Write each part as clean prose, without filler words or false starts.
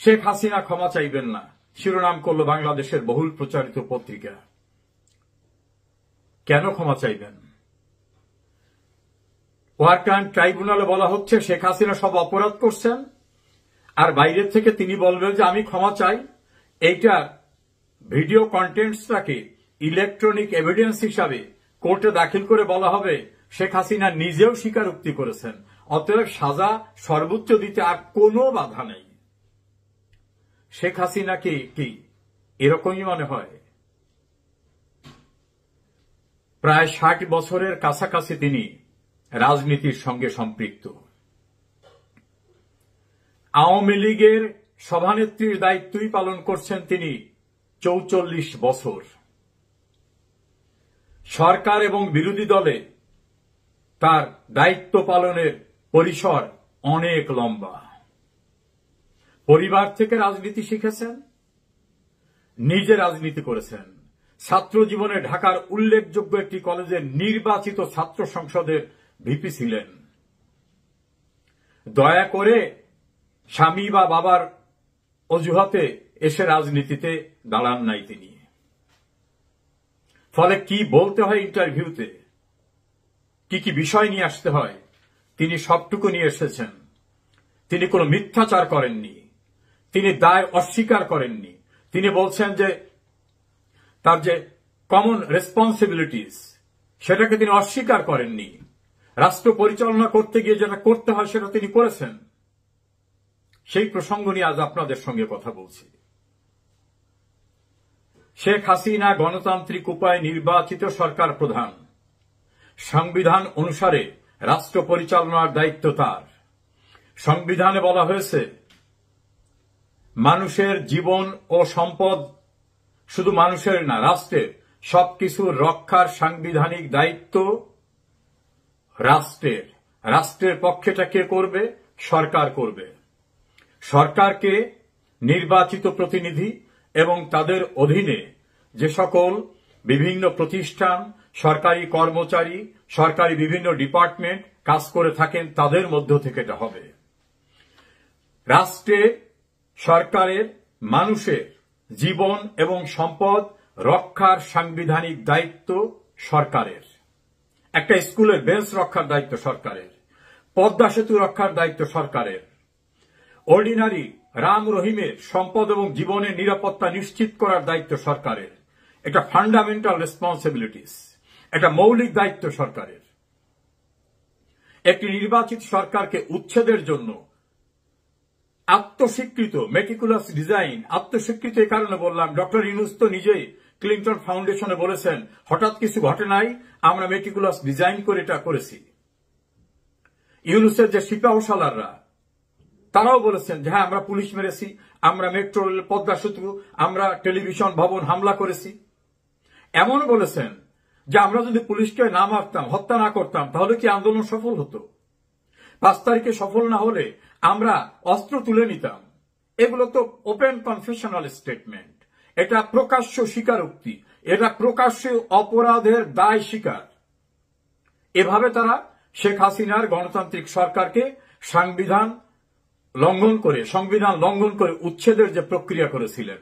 শেখ হাসিনা ক্ষমা চাইবেন না শিরোনাম করল বাংলাদেশের বহুল প্রচারিত পত্রিকা। কেন ক্ষমা চাইবেন? ওয়ার ক্রাইম ট্রাইব্যুনালে বলা হচ্ছে শেখ হাসিনা সব অপরাধ করছেন, আর বাইরের থেকে তিনি বলবেন যে আমি ক্ষমা চাই। এইটা ভিডিও কন্টেন্টসটাকে ইলেকট্রনিক এভিডেন্স হিসাবে কোর্টে দাখিল করে বলা হবে শেখ হাসিনা নিজেও স্বীকারোক্তি করেছেন, অতএব সাজা সর্বোচ্চ দিতে আর কোনো বাধা নেই। শেখ হাসিনাকে কি এরকমই মনে হয়? প্রায় ৬০ বছরের কাছাকাছি তিনি রাজনীতির সঙ্গে সম্পৃক্ত। আওয়ামী লীগের সভানেত্রীর দায়িত্বই পালন করছেন তিনি ৪৪ বছর। সরকার এবং বিরোধী দলে তার দায়িত্ব পালনের পরিসর অনেক লম্বা। পরিবার থেকে রাজনীতি শিখেছেন, নিজে রাজনীতি করেছেন। ছাত্র জীবনে ঢাকার উল্লেখযোগ্য একটি কলেজের নির্বাচিত ছাত্র সংসদের ভিপি ছিলেন। দয়া করে স্বামী বা বাবার অজুহাতে এসে রাজনীতিতে দাঁড়ান নাই তিনি। ফলে কি বলতে হয় ইন্টারভিউতে, কি কি বিষয় নিয়ে আসতে হয়, তিনি সবটুকু নিয়ে এসেছেন। তিনি কোনো মিথ্যাচার করেননি, তিনি দায় অস্বীকার করেননি। তিনি বলছেন যে তার যে কমন রেসপন্সিবিলিটিস সেটাকে তিনি অস্বীকার করেননি। রাষ্ট্র পরিচালনা করতে গিয়ে যেটা করতে হয় সেটা তিনি করেছেন। সেই প্রসঙ্গ নিয়ে আজ আপনাদের সঙ্গে কথা বলছি। শেখ হাসিনা গণতান্ত্রিক উপায়ে নির্বাচিত সরকার প্রধান। সংবিধান অনুসারে রাষ্ট্র পরিচালনার দায়িত্ব তার। সংবিধানে বলা হয়েছে মানুষের জীবন ও সম্পদ, শুধু মানুষের না, রাষ্ট্রের সবকিছু রক্ষার সাংবিধানিক দায়িত্ব রাষ্ট্রের। রাষ্ট্রের পক্ষেটা কে করবে? সরকার করবে। সরকারকে নির্বাচিত প্রতিনিধি এবং তাদের অধীনে যে সকল বিভিন্ন প্রতিষ্ঠান, সরকারি কর্মচারী, সরকারি বিভিন্ন ডিপার্টমেন্ট কাজ করে থাকেন তাদের মধ্য থেকে এটা হবে। রাষ্ট্রে সরকারের মানুষের জীবন এবং সম্পদ রক্ষার সাংবিধানিক দায়িত্ব সরকারের। একটা স্কুলের বেঞ্চ রক্ষার দায়িত্ব সরকারের। পদ্মা সেতু রক্ষার দায়িত্ব সরকারের। অর্ডিনারি রাম রহিমের সম্পদ এবং জীবনের নিরাপত্তা নিশ্চিত করার দায়িত্ব সরকারের। এটা ফান্ডামেন্টাল রেসপন্সিবিলিটিস, এটা মৌলিক দায়িত্ব সরকারের। একটি নির্বাচিত সরকারকে উচ্ছেদের জন্য আত্মস্বীকৃত মেটিকুলাস ডিজাইন, আত্মস্বীকৃত এই কারণে বললাম, ডক্টর ইউনূস তো নিজেই ক্লিন্টন ফাউন্ডেশনে বলেছেন হঠাৎ কিছু ঘটে নাই, আমরা মেটিকুলাস ডিজাইন করে এটা করেছি। ইউনূসের যে সিপাহসালাররা তারাও বলেছেন যে হ্যাঁ আমরা পুলিশ মেরেছি, আমরা মেট্রো রেল, পদ্মা সেতু, আমরা টেলিভিশন ভবন হামলা করেছি। এমন বলেছেন যে আমরা যদি পুলিশকে না মারতাম, হত্যা না করতাম তাহলে কি আন্দোলন সফল হতো? ৫ তারিখে সফল না হলে আমরা অস্ত্র তুলে নিতাম। এগুলো তো ওপেন কনফেশনাল স্টেটমেন্ট, এটা প্রকাশ্য স্বীকারোক্তি, এটা প্রকাশ্য অপরাধের দায় স্বীকার। এভাবে তারা শেখ হাসিনার গণতান্ত্রিক সরকারকে সংবিধান লঙ্ঘন করে উচ্ছেদের যে প্রক্রিয়া করেছিলেন,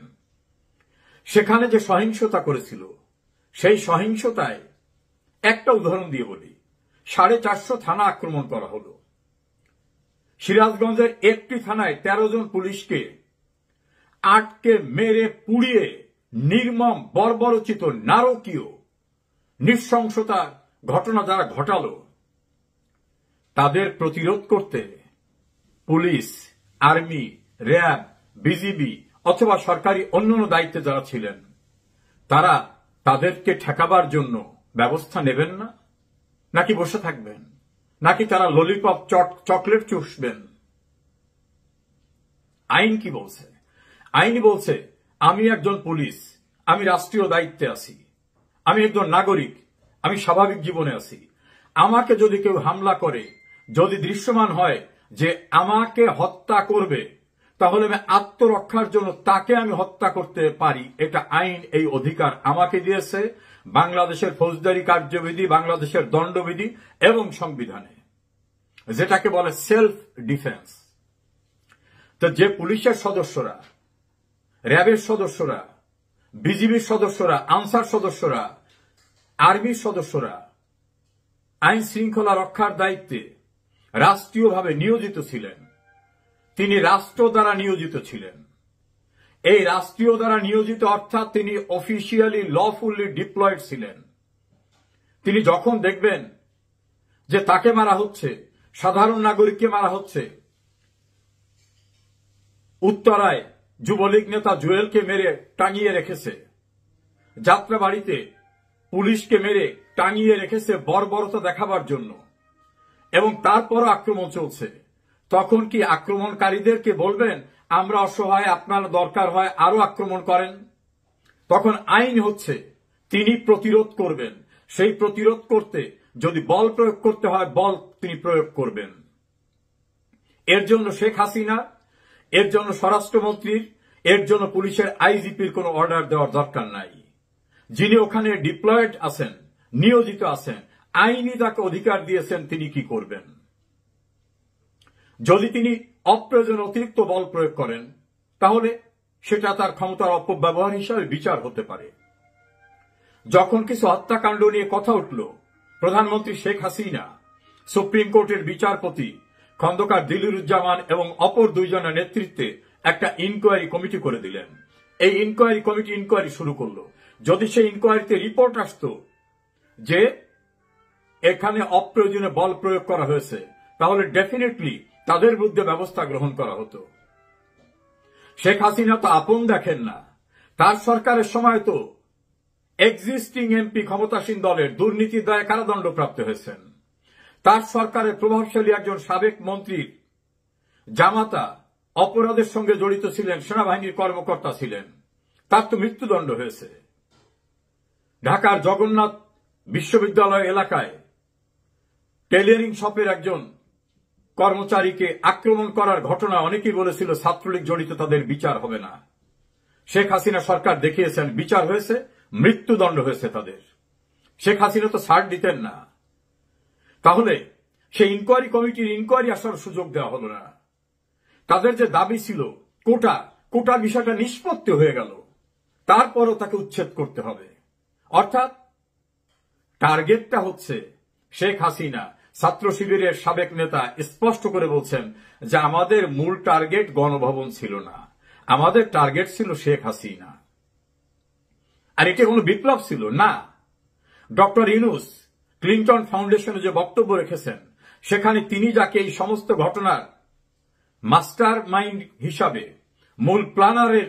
সেখানে যে সহিংসতা করেছিল, সেই সহিংসতায় একটা উদাহরণ দিয়ে বলি, 450 থানা আক্রমণ করা হলো। সিরাজগঞ্জের একটি থানায় 13 জন পুলিশকে আটকে মেরে পুড়িয়ে নির্মম, বর্বরোচিত, নারকীয় নৃশংসতার ঘটনা যারা ঘটালো, তাদের প্রতিরোধ করতে পুলিশ, আর্মি, র্যাব, বিজিবি অথবা সরকারি অন্যান্য দায়িত্বে যারা ছিলেন তারা তাদেরকে ঠেকাবার জন্য ব্যবস্থা নেবেন না? নাকি বসে থাকবেন? নাকি তারা ললিপপ চকলেট চুষবেন? আইন কি বলছে? আইন বলছে আমি একজন পুলিশ, আমি রাষ্ট্রীয় দায়িত্বে আছি, আমি একজন নাগরিক, আমি স্বাভাবিক জীবনে আছি। আমাকে যদি কেউ হামলা করে, যদি দৃশ্যমান হয় যে আমাকে হত্যা করবে, তাহলে আমি আত্মরক্ষার জন্য তাকে আমি হত্যা করতে পারি। এটা আইন এই অধিকার আমাকে দিয়েছে বাংলাদেশের ফৌজদারি কার্যবিধি, বাংলাদেশের দণ্ডবিধি এবং সংবিধানে, যেটাকে বলে সেলফ ডিফেন্স। তো যে পুলিশের সদস্যরা, র্যাবের সদস্যরা, বিজিবির সদস্যরা, আনসার সদস্যরা, আর্মির সদস্যরা আইন শৃঙ্খলা রক্ষার দায়িত্বে রাষ্ট্রীয়ভাবে নিয়োজিত ছিলেন, তিনি রাষ্ট্র দ্বারা নিয়োজিত ছিলেন। এই রাষ্ট্রীয় দ্বারা নিয়োজিত অর্থাৎ তিনি অফিসিয়ালি লফুলি ডিপ্লয়েড ছিলেন। তিনি যখন দেখবেন যে তাকে মারা হচ্ছে, সাধারণ নাগরিককে মারা হচ্ছে, উত্তরায় যুবলীগ নেতা জুয়েলকে মেরে টাঙিয়ে রেখেছে, যাত্রাবাড়িতে পুলিশকে মেরে টাঙিয়ে রেখেছে বর্বরতা দেখাবার জন্য, এবং তারপরও আক্রমণ চলছে, তখন কি আক্রমণকারীদেরকে বলবেন আমরা অসহায়, আপনার দরকার হয় আরো আক্রমণ করেন? তখন আইন হচ্ছে তিনি প্রতিরোধ করবেন, সেই প্রতিরোধ করতে যদি বল প্রয়োগ করতে হয় বল তিনি প্রয়োগ করবেন। এর জন্য শেখ হাসিনা, এর জন্য স্বরাষ্ট্রমন্ত্রীর, এর জন্য পুলিশের আইজিপির কোনো অর্ডার দেওয়ার দরকার নাই। যিনি ওখানে ডিপ্লয়েড আছেন, নিয়োজিত আছেন, আইনি তাকে অধিকার দিয়েছেন তিনি কি করবেন। যদি তিনি অপ্রয়োজন অতিরিক্ত বল প্রয়োগ করেন তাহলে সেটা তার ক্ষমতার অপব্যবহার হিসাবে বিচার হতে পারে। যখন কিছু হত্যাকাণ্ড নিয়ে কথা উঠল, প্রধানমন্ত্রী শেখ হাসিনা সুপ্রিম কোর্টের বিচারপতি খন্দকার দিলুরুজ্জামান এবং অপর দুইজনের নেতৃত্বে একটা ইনকোয়ারি কমিটি করে দিলেন। এই ইনকোয়ারি কমিটি ইনকোয়ারি শুরু করলো। যদি সেই ইনকোয়ারিতে রিপোর্ট আসতো যে এখানে অপ্রয়োজনীয় বল প্রয়োগ করা হয়েছে তাহলে ডেফিনেটলি তাদের বিরুদ্ধে ব্যবস্থা গ্রহণ করা হতো। শেখ হাসিনা তো আপন দেখেন না, তার সরকারের সময় তো এক্সিস্টিং এমপি ক্ষমতাসীন দলের দুর্নীতির দায়ে কারাদণ্ডপ্রাপ্ত হয়েছেন। তার সরকারের প্রভাবশালী একজন সাবেক মন্ত্রীর জামাতা অপরাধের সঙ্গে জড়িত ছিলেন, সেনাবাহিনীর কর্মকর্তা ছিলেন, তার তো মৃত্যুদণ্ড হয়েছে। ঢাকার জগন্নাথ বিশ্ববিদ্যালয় এলাকায় টেইলরিং শপের একজন কর্মচারীকে আক্রমণ করার ঘটনা অনেকেই বলেছিল ছাত্রলীগ জড়িত, তাদের বিচার হবে না। শেখ হাসিনা সরকার দেখিয়েছেন বিচার হয়েছে, মৃত্যুদণ্ড হয়েছে তাদের। শেখ হাসিনা তো ছাড় দিতেন না। তাহলে সেই ইনকোয়ারি কমিটির ইনকোয়ারি আসার সুযোগ দেওয়া হলো না। তাদের যে দাবি ছিল কোটা বিষয়টা নিষ্পত্তি হয়ে গেল, তারপরও তাকে উচ্ছেদ করতে হবে। অর্থাৎ টার্গেটটা হচ্ছে শেখ হাসিনা। ছাত্র শিবিরের সাবেক নেতা স্পষ্ট করে বলছেন যে আমাদের মূল টার্গেট গণভবন ছিল না, আমাদের টার্গেট ছিল শেখ হাসিনা। আর এটা কোনো বিপ্লব ছিল না। ডক্টর ইউনূস ক্লিন্টন ফাউন্ডেশনে যে বক্তব্য রেখেছেন সেখানে তিনি যাকে এই সমস্ত ঘটনার মাস্টার মাইন্ড হিসাবে, মূল প্ল্যানারের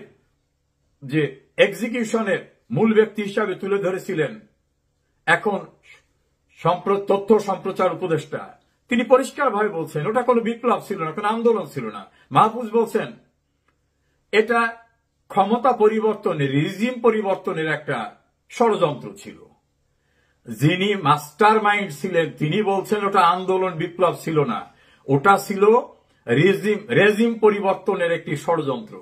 যে এক্সিকিউশনের মূল ব্যক্তি হিসাবে তুলে ধরেছিলেন, এখন তথ্য সম্প্রচার উপদেষ্টা, তিনি পরিষ্কারভাবে বলছেন ওটা কোনো বিপ্লব ছিল না, কোনো আন্দোলন ছিল না। মাহফুজ বলছেন এটা ক্ষমতা পরিবর্তনের, রিজিম পরিবর্তনের একটা ষড়যন্ত্র ছিল। যিনি মাস্টার মাইন্ড ছিলেন তিনি বলছেন ওটা আন্দোলন, বিপ্লব ছিল না, ওটা ছিল রেজিম পরিবর্তনের একটি ষড়যন্ত্র।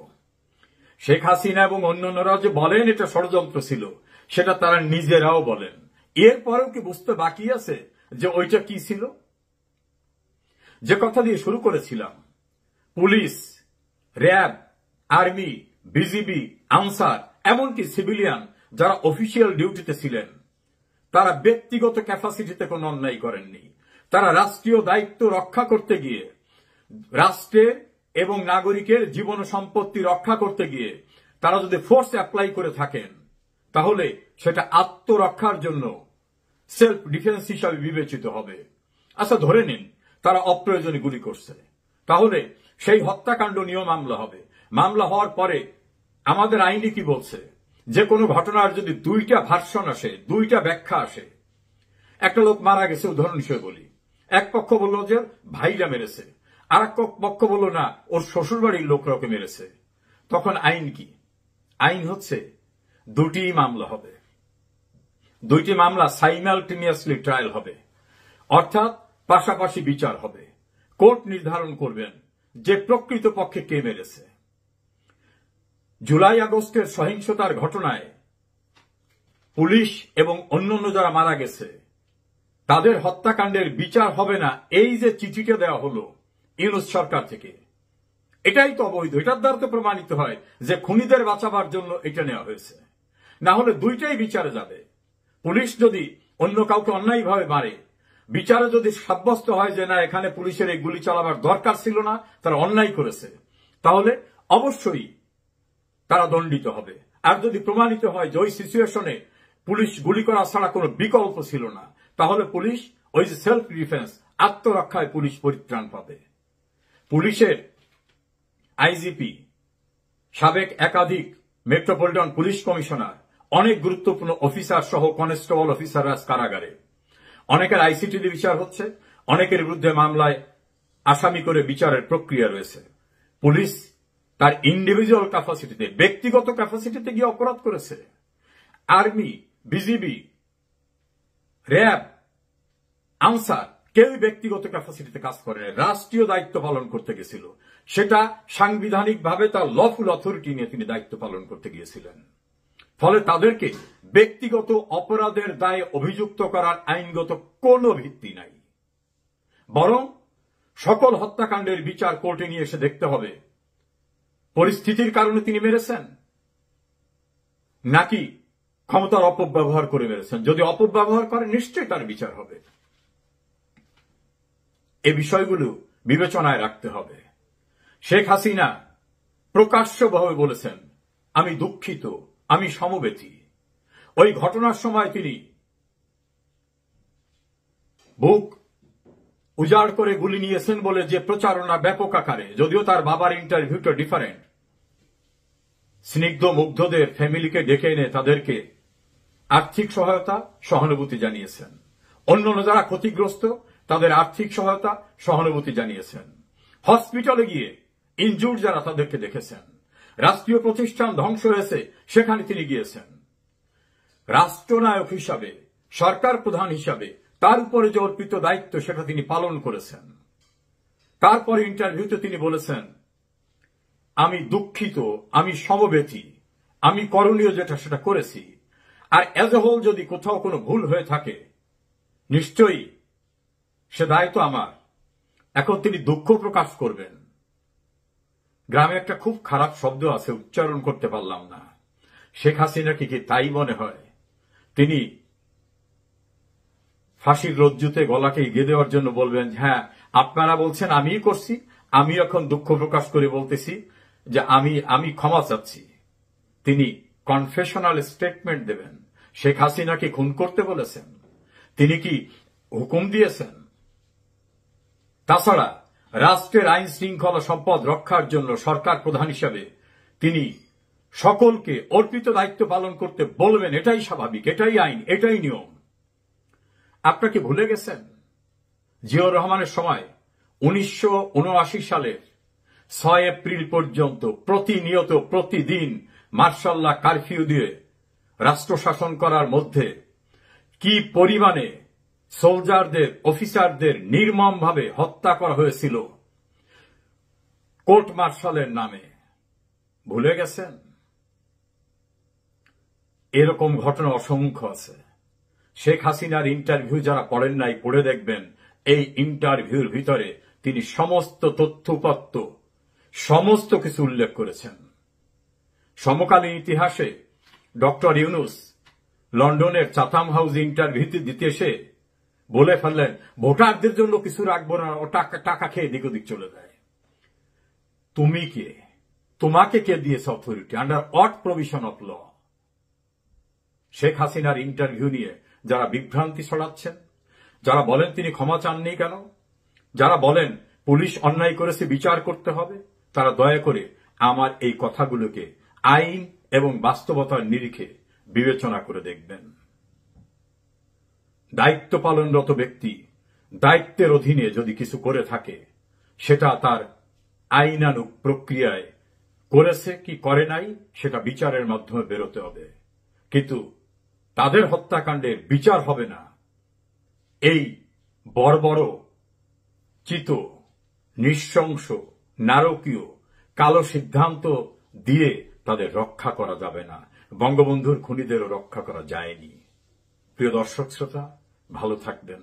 শেখ হাসিনা এবং অন্যান্যরা যে বলেন এটা ষড়যন্ত্র ছিল, সেটা তারা নিজেরাও বলেন। এরপরেও কি বুঝতে বাকি আছে যে ওইটা কি ছিল? যে কথা দিয়ে শুরু করেছিলাম, police, RAB, army, BGB, answer, এমনকি সিভিলিয়ান যারা অফিসিয়াল ডিউটিতে ছিলেন, তারা ব্যক্তিগত ক্যাপাসিটিতে কোনো অন্যায় করেননি। তারা রাষ্ট্রীয় দায়িত্ব রক্ষা করতে গিয়ে, রাষ্ট্রের এবং নাগরিকের জীবন সম্পত্তি রক্ষা করতে গিয়ে তারা যদি ফোর্স অ্যাপ্লাই করে থাকেন তাহলে সেটা আত্মরক্ষার জন্য সেলফ ডিফেন্স হিসাবে বিবেচিত হবে। আচ্ছা, ধরে নিন তারা অপ্রয়োজনে গুলি করছে, তাহলে সেই হত্যাকাণ্ড নিয়েও মামলা হবে। মামলা হওয়ার পরে আমাদের আইনে কি বলছে, যে কোনো ঘটনার যদি দুইটা ভার্সন আসে, দুইটা ব্যাখ্যা আসে, একটা লোক মারা গেছে উদাহরণ হিসেবে বলি, এক পক্ষ বলল যে ভাইরা মেরেছে, আর এক পক্ষ বলল না ওর শ্বশুরবাড়ির লোকরা ওকে মেরেছে, তখন আইন কি? আইন হচ্ছে দুটি মামলা হবে, দুইটি মামলা সাইমালটেনিয়াসলি ট্রায়াল হবে, অর্থাৎ পাশাপাশি বিচার হবে। কোর্ট নির্ধারণ করবেন যে প্রকৃত পক্ষে কে মেরেছে। জুলাই আগস্টের সহিংসতার ঘটনায় পুলিশ এবং অন্যান্য যারা মারা গেছে তাদের হত্যাকাণ্ডের বিচার হবে না, এই যে চিঠিটা দেওয়া হলো ইউনূস সরকার থেকে, এটাই তো অবৈধ। এটার দ্বারা তো প্রমাণিত হয় যে খুনিদের বাঁচাবার জন্য এটা নেওয়া হয়েছে। না হলে দুইটাই বিচারে যাবে। পুলিশ যদি অন্য কাউকে অন্যায়ভাবে মারে, বিচারে যদি সাব্যস্ত হয় যে না এখানে পুলিশের এই গুলি চালাবার দরকার ছিল না, তারা অন্যায় করেছে, তাহলে অবশ্যই তারা দণ্ডিত হবে। আর যদি প্রমাণিত হয় যে ওই সিচুয়েশনে পুলিশ গুলি করা ছাড়া কোনো বিকল্প ছিল না, তাহলে পুলিশ ওই যে সেলফ ডিফেন্স, আত্মরক্ষায় পুলিশ পরিত্রাণ পাবে। পুলিশের আইজিপি, সাবেক একাধিক মেট্রোপলিটন পুলিশ কমিশনার, অনেক গুরুত্বপূর্ণ অফিসার সহ কনস্টেবল অফিসাররা কারাগারে। অনেকের আইসিটিতে বিচার হচ্ছে, অনেকের বিরুদ্ধে মামলায় আসামি করে বিচারের প্রক্রিয়া রয়েছে। পুলিশ তার ইন্ডিভিজুয়াল ক্যাপাসিটিতে, ব্যক্তিগত ক্যাপাসিটিতে গিয়ে অপরাধ করেছে। আর্মি, বিজিবি, র্যাব, আনসার কেউই ব্যক্তিগত ক্যাপাসিটিতে কাজ করে না, রাষ্ট্রীয় দায়িত্ব পালন করতে গেছিল। সেটা সাংবিধানিকভাবে তার লফুল অথরিটি নিয়ে তিনি দায়িত্ব পালন করতে গিয়েছিলেন। ফলে তাদেরকে ব্যক্তিগত অপরাধের দায়ে অভিযুক্ত করার আইনগত কোনো ভিত্তি নাই। বরং সকল হত্যাকাণ্ডের বিচার কোর্টে নিয়ে এসে দেখতে হবে পরিস্থিতির কারণে তিনি মেরেছেন নাকি ক্ষমতার অপব্যবহার করে মেরেছেন। যদি অপব্যবহার করে নিশ্চয়ই তার বিচার হবে। এই বিষয়গুলো বিবেচনায় রাখতে হবে। শেখ হাসিনা প্রকাশ্যভাবে বলেছেন আমি দুঃখিত, আমি সমবেতি। ওই ঘটনার সময় তিনি বুক উজাড় করে গুলি নিয়েছেন বলে যে প্রচারণা ব্যাপক আকারে, যদিও তার বাবার ইন্টারভিউটা ডিফারেন্ট, স্নিগ্ধ মুগ্ধদের ফ্যামিলিকে ডেকে এনে তাদেরকে আর্থিক সহায়তা, সহানুভূতি জানিয়েছেন। অন্যান্য যারা ক্ষতিগ্রস্ত তাদের আর্থিক সহায়তা, সহানুভূতি জানিয়েছেন। হসপিটালে গিয়ে ইনজুর্ড যারা তাদেরকে দেখেছেন। রাষ্ট্রীয় প্রতিষ্ঠান ধ্বংস হয়েছে সেখানে তিনি গিয়েছেন। রাষ্ট্রনায়ক হিসাবে, সরকার প্রধান হিসাবে তার উপরে যে অর্পিত দায়িত্ব সেটা তিনি পালন করেছেন। তারপরে ইন্টারভিউতে তিনি বলেছেন আমি দুঃখিত, আমি সমবেতি, আমি করণীয় যেটা সেটা করেছি। আর এজ এ হোল যদি কোথাও কোনো ভুল হয়ে থাকে নিশ্চয়ই সে দায়িত্ব আমার। এখন তিনি দুঃখ প্রকাশ করবেন। গ্রামে একটা খুব খারাপ শব্দ আছে, উচ্চারণ করতে পারলাম না। শেখ হাসিনাকে কি তাই মনে হয় তিনি ফাঁসির রজ্জুতে গলাকে এগিয়ে দেওয়ার জন্য বলবেন হ্যাঁ আপনারা বলছেন আমিই করছি, আমি এখন দুঃখ প্রকাশ করে বলতেছি যে আমি ক্ষমা চাচ্ছি। তিনি কনফেশনাল স্টেটমেন্ট দেবেন। শেখ হাসিনাকে খুন করতে বলেছেন, তিনি কি হুকুম দিয়েছেন? তাছাড়া রাষ্ট্রের আইন শৃঙ্খলা সম্পদ রক্ষার জন্য সরকার প্রধান হিসাবে তিনি সকলকে অর্পিত দায়িত্ব পালন করতে বলবেন, এটাই স্বাভাবিক, এটাই আইন, এটাই নিয়ম। আপনাকে ভুলে গেছেন জিয়াউর রহমানের সময় 1979 সালের 6 এপ্রিল পর্যন্ত প্রতিনিয়ত প্রতিদিন মার্শাল ল কারফিউ দিয়ে রাষ্ট্র শাসন করার মধ্যে কি পরিমাণে সোলজারদের, অফিসারদের নির্মমভাবে হত্যা করা হয়েছিল কোর্ট মার্শালের নামে। ভুলে গেছেন? এরকম ঘটনা অসংখ্য আছে। শেখ হাসিনার ইন্টারভিউ যারা পড়েন নাই পড়ে দেখবেন, এই ইন্টারভিউর ভিতরে তিনি সমস্ত তথ্যপত্র, সমস্ত কিছু উল্লেখ করেছেন। সমকালীন ইতিহাসে ডক্টর ইউনুস লন্ডনের চাথাম হাউস ইন্টারভিউতে দিতে এসে বলে ফেললেন ভোটারদের জন্য কিছু রাখবো না, ও টাকা খেয়ে দিক ওদিক চলে যায়। তুমি কে? তোমাকে কে দিয়েছে authority? Under what provision of law? Sheikh হাসিনার ইন্টারভিউ নিয়ে যারা বিভ্রান্তি ছড়াচ্ছেন, যারা বলেন তিনি ক্ষমা চাননি কেন, যারা বলেন পুলিশ অন্যায় করেছে বিচার করতে হবে, তারা দয়া করে আমার এই কথাগুলোকে আইন এবং বাস্তবতার নিরিখে বিবেচনা করে দেখবেন। দায়িত্ব পালনরত ব্যক্তি দায়িত্বের অধীনে যদি কিছু করে থাকে সেটা তার আইনানুগ প্রক্রিয়ায় করেছে কি করে নাই সেটা বিচারের মাধ্যমে বেরোতে হবে। কিন্তু তাদের হত্যাকাণ্ডের বিচার হবে না এই বর্বর চিত, নৃশংস, নারকীয়, কালো সিদ্ধান্ত দিয়ে তাদের রক্ষা করা যাবে না। বঙ্গবন্ধুর খুনিদেরও রক্ষা করা যায়নি। প্রিয় দর্শক শ্রোতা, ভালো থাকবেন।